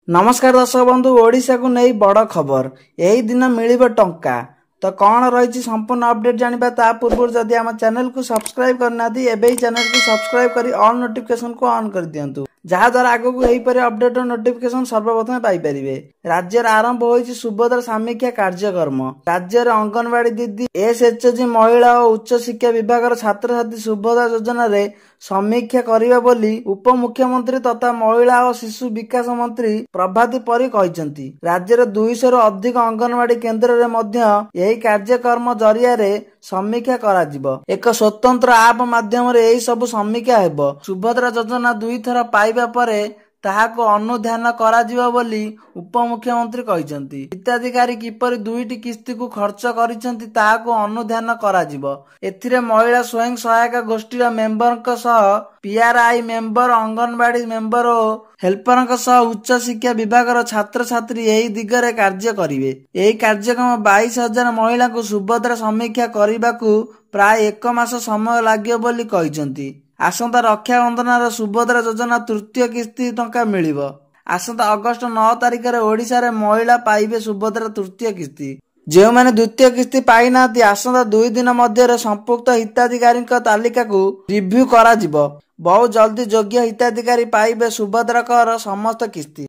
नमस्कार दर्शक बंधु ओडिशा को नहीं बड़ खबर यही दिन मिल टंका तो कौन रही संपूर्ण अपडेट जाना ता पूर्व जदि आम चैनल को सब्सक्राइब करना एवं चैनल को सब्सक्राइब कर ऑल नोटिफिकेशन को ऑन कर दिंतु जहाद्वारा आगक यहीपर अपडेट और नोटिफिकेशन सर्वप्रथम पाइपर। राज्य आरंभ हो सुभद्रा समीक्षा कार्यक्रम राज्य अंगनवाड़ी दीदी एसएचजी महिला और उच्च शिक्षा विभाग छात्र छात्री सुभद्रा योजना रे समीक्षा करिबा बोली उपमुख्यमंत्री तथा महिला और शिशु विकास मंत्री प्रभाती परी कहते। राज्य 200 रु अधिक अंगनवाड़ी केन्द्र रे मध्य यही कार्यक्रम जरिया रे समीक्षा कराजिबो। एक स्वतंत्र आप माध्यम रे यही सब समीक्षा हेबो। सुभद्रा योजना 2 थर पाइबा परे ताहाको अनुध्यान कराजिबो बोली उपमुख्यमंत्री कहते। हिताधिकारी किपरि 2टी किस्ती को खर्च करिसेंती ताहाको अनुध्यान कराजिबो। एथिरे महिला स्वयं सहायक गोष्ठी मेंबर सह पीआरआई मेंबर अंगनवाड़ी मेंबर और हेल्पर सह उच्च शिक्षा विभाग छात्र छात्री यही दिगरे कार्य करिवे। यही कार्यक्रम 22,000 महिला को सुभद्रा समीक्षा करने प्राय 1 मास समय लागियो बोली कहते। आसंता रक्षाबंधन सुभद्रा योजना तृतीय किस्ती टंका मिलिबो। आसंता अगस्त 9 तारिख रे ओडिशा रे महिला पाइबे सुभद्रा तृतीय किस्ती। जो माने द्वितीय किस्ती पाई नाती आसंता 2 दिन मध्य संपुक्त हिताधिकारी तालिका को रिव्यू करा जिवो। बहुत जल्दी योग्य हिताधिकारी पाइबे सुभद्रा समस्त किस्ती।